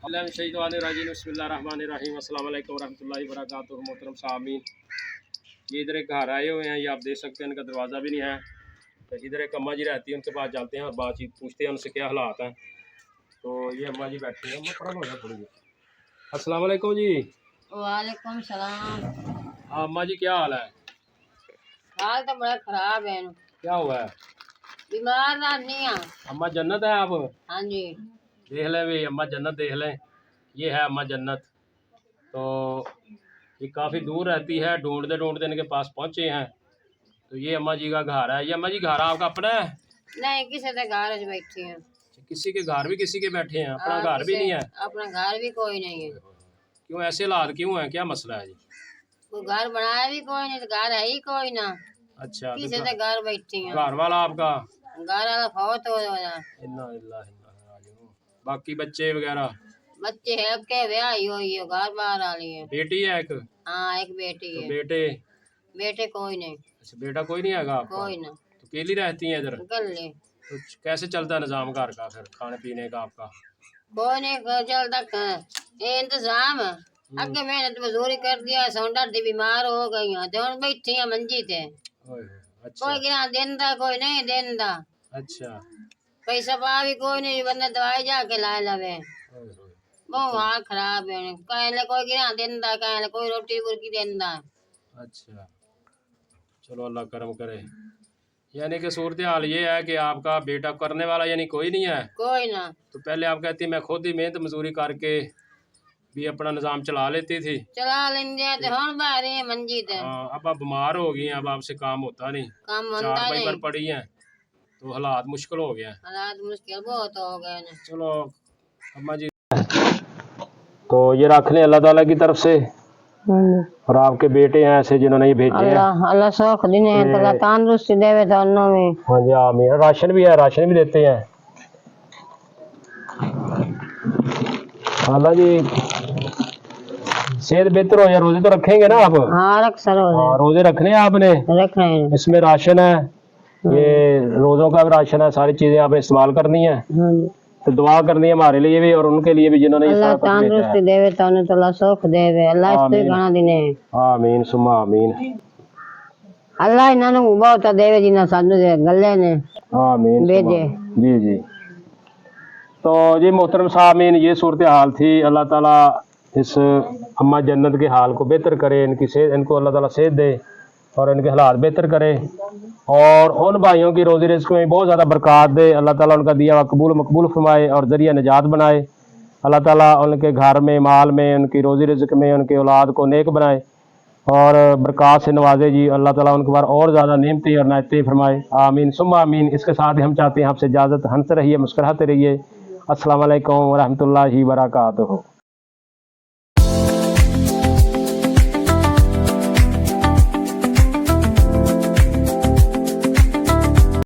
बिस्मिल्लाहिर्रहमानिर्रहीम अस्सलाम वालेकुम रहमतुल्लाहि व बरकातुहू। मोहतरम सामीन, ये इधर एक घर आए हुए हैं, ये आप देख सकते हैं, इनका दरवाज़ा भी नहीं है। तो इधर एक अम्मा जी रहती है, उनके पास जाते हैं और बातचीत पूछते हैं उनसे क्या हालात हैं। तो ये अम्मा जी बैठी हैं, अस्सलाम वालेकुम जी। वालेकुम सलाम। हाँ अम्मा जी, क्या हाल है? हाल तो बड़ा खराब है। क्या हुआ है? बीमार आदमी है। अम्मा जन्नत है आप? हाँ जी। देख लें भी अम्मा जन्नत, देख लें, ये है अम्मा जन्नत। तो ये काफ़ी दूर रहती है, ढूंढते ढूंढते इनके पास पहुँचे हैं। तो ये अम्मा जी का घर है। ये अम्मा जी घर आपका अपना है? नहीं, किसी के घर में बैठी है। किसी के घर भी किसी के बैठे हैं, अपना घर भी नहीं है? अपना घर भी कोई नहीं है। क्यों ऐसे हालात क्यों है, क्या मसला है जी? कोई घर बनाया भी कोई नहीं, तो घर है ही कोई ना। अच्छा, किसी के घर बैठी है। घर वाला आपका? घर वाला फौत हो गया। बाकी बच्चे वगैरह? बच्चे है के ब्याह हुई है, घर बाहर वाली है। बेटी है एक? हाँ, एक बेटी तो है। बेटे? बेटे कोई नहीं। अच्छा, बेटा कोई नहीं है आपका? कोई ना। तो अकेली रहती हैं इधर? गले। तो कैसे चलता है निज़ाम घर का, फिर खाने पीने का आपका? कोई नहीं चलता, ये इंतजाम। अगे मेहनत मजदूरी कर दिया, सोंडा बीमार हो गई हैं, तो बैठी है मंजी थे। अच्छा। कोई गिरा देंदा, कोई नहीं देंदा। अच्छा। पैसा पा भी कोई नहीं, बंदा दवाई जाके लाए लवे। बहुत हाल खराब है। कहले कोई गिरा देंदा, कहले कोई रोटी बुर्की देंदा। अच्छा, चलो अल्लाह करम करे। यानी कि सूरत हाल ये है कि आपका बेटा करने वाला यानी कोई नहीं है? कोई ना। तो पहले आप कहती मैं खुद ही मेहनत मजदूरी करके भी अपना निज़ाम चला लेती थी? चला लेंगे तो हम बाहर है मंजी थे। हाँ, अब आप बीमार हो गई हैं, अब आपसे काम होता नहीं, काम होता चारपाई नहीं पर पड़ी हैं, तो हालात मुश्किल हो गए हैं। हालात मुश्किल बहुत हो गए ना। चलो अम्मा जी, तो ये रख लें अल्लाह ताला की तरफ से, और आपके बेटे हैं ऐसे जिन्होंने ये भेजे हैं। अल्लाह सौख देने हैं, तंदुरुस्ती देवे दोनों में। हाँ जी आमीन। राशन भी है, राशन भी देते हैं। अल्लाह जी सेहत बेहतर हो जाए, रोजे तो रखेंगे ना आप? हाँ, रख सर रोजे रखने हैं आपने? रखने हैं। इसमें राशन है, ये रोजों का भी राशन है, सारी चीजें आपने इस्तेमाल करनी है। तो दुआ करनी है हमारे लिए भी और उनके लिए भी जिन्होंने अल्लाह तंदुरुस्ती देवे, तो अल्लाह सुख देवे, अल्लाह इससे गाना दिने। आमीन सुम्मा आमीन। अल्लाह इन्होंने बहुत देवे जिन्ना सानू दे गले ने। आमीन भेजे। जी जी। तो जी मोहतरम सामीन, ये सूरत हाल थी। अल्लाह ताला इस अम्मा जन्नत के हाल को बेहतर करे, इनकी सेहत, इनको अल्लाह ताला सेहत दे और इनके हालात बेहतर करे, और उन भाइयों की रोज़ी रिज़्क़ में बहुत ज़्यादा बरकत दे। अल्लाह ताला उनका दिया हुआ कबूल मकबूल फरमाए और ज़रिया निजात बनाए। अल्लाह ताला उनके घर में, माल में, उनकी रोज़ी रिज़्क़ में, उनके औलाद को नेक बनाए और बरकत से नवाजे जी। अल्लाह ताला उनके बार और ज़्यादा नेमतें और नायतें फरमाए। आमीन सुम्मा आमीन। इसके साथ ही हम चाहते हैं आपसे इजाज़त, हंसते रहिए, मुस्कुराते रहिए। अस्सलाम वालेकुम व रहमतुल्लाहि व बरकातुहू।